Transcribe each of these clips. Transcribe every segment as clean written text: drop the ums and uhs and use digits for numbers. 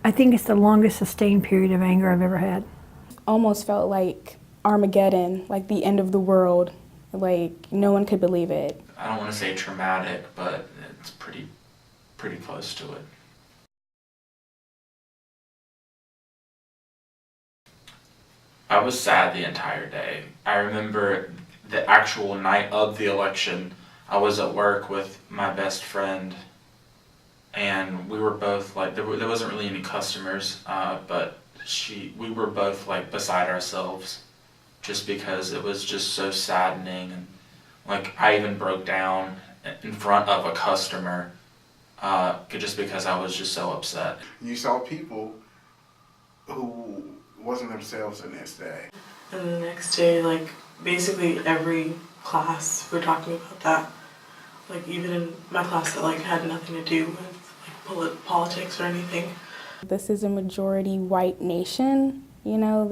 I think it's the longest sustained period of anger I've ever had. Almost felt like Armageddon, like the end of the world. Like, no one could believe it. I don't want to say traumatic, but it's pretty close to it. I was sad the entire day. I remember the actual night of the election, I was at work with my best friend, and we were both like, there wasn't really any customers, but we were both like beside ourselves, just because it was just so saddening. And like, I even broke down in front of a customer, just because I was just so upset. You saw people who wasn't themselves the next day. And the next day, like, basically every class we're talking about that. Like, even in my class that like had nothing to do with like politics or anything. This is a majority white nation, you know,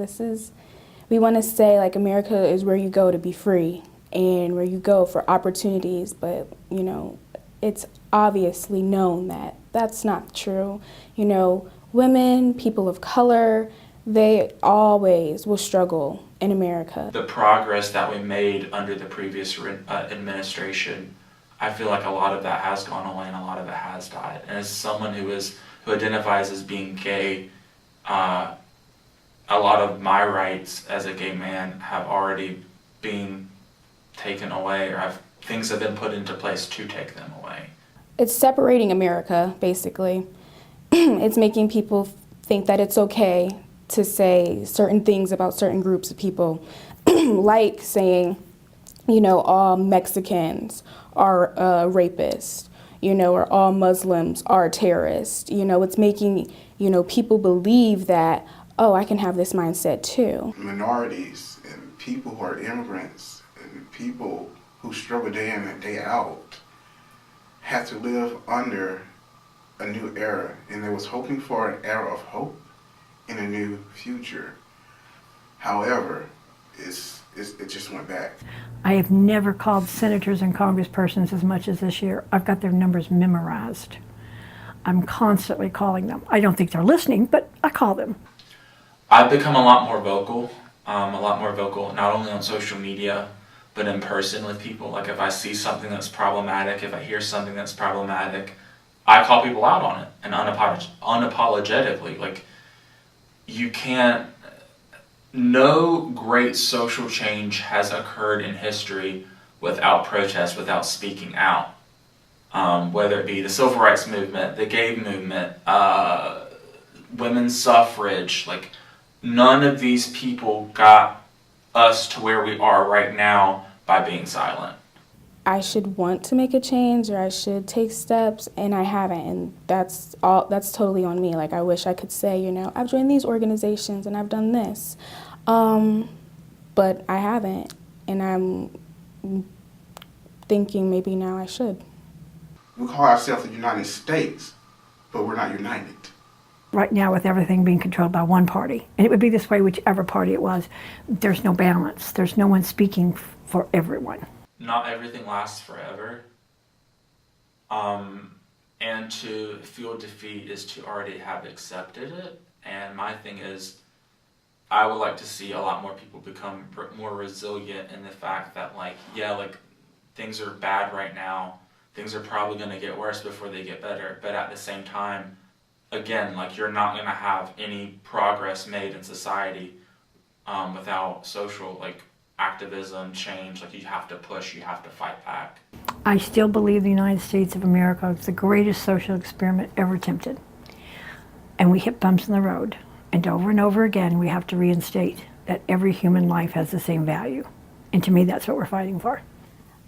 we want to say like America is where you go to be free and where you go for opportunities, but you know, it's obviously known that that's not true. You know, women, people of color, they always will struggle in America. The progress that we made under the previous administration, I feel like a lot of that has gone away and a lot of it has died. And as someone who identifies as being gay, a lot of my rights as a gay man have already been taken away, or things have been put into place to take them away. It's separating America, basically. It's making people think that it's okay to say certain things about certain groups of people, like saying, you know, all Mexicans are rapists, you know, or all Muslims are terrorists. You know, it's making, you know, people believe that, oh, I can have this mindset too. Minorities and people who are immigrants and people who struggle day in and day out have to live under a new era, and they was hoping for an era of hope in a new future. However, it just went back. I have never called senators and congresspersons as much as this year. I've got their numbers memorized. I'm constantly calling them. I don't think they're listening, but I call them. I've become a lot more vocal, not only on social media, but in person with people. Like, if I see something that's problematic, if I hear something that's problematic, I call people out on it, and unapologetically. Like, no great social change has occurred in history without protest, without speaking out. Whether it be the civil rights movement, the gay movement, women's suffrage, like, none of these people got us to where we are right now by being silent. I should want to make a change, or I should take steps, and I haven't, and that's totally on me. Like, I wish I could say, you know, I've joined these organizations and I've done this, but I haven't, and I'm thinking maybe now I should. We call ourselves the United States, but we're not united. Right now, with everything being controlled by one party, and it would be this way whichever party it was, there's no balance. There's no one speaking for everyone. Not everything lasts forever. And to feel defeat is to already have accepted it. And my thing is, I would like to see a lot more people become more resilient in the fact that, like, yeah, like, things are bad right now. Things are probably going to get worse before they get better. But at the same time, again, like, you're not going to have any progress made in society without social, like, activism, change. Like, you have to push, you have to fight back. I still believe the United States of America is the greatest social experiment ever attempted. And we hit bumps in the road. And over again, we have to reinstate that every human life has the same value. And to me, that's what we're fighting for.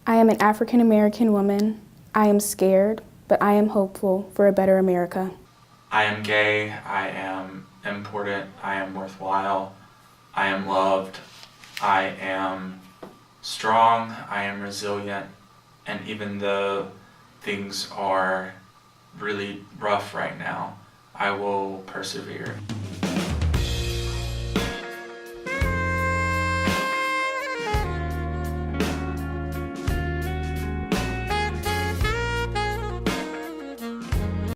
I am an African American woman. I am scared, but I am hopeful for a better America. I am gay, I am important, I am worthwhile, I am loved, I am strong, I am resilient, and even though things are really rough right now, I will persevere.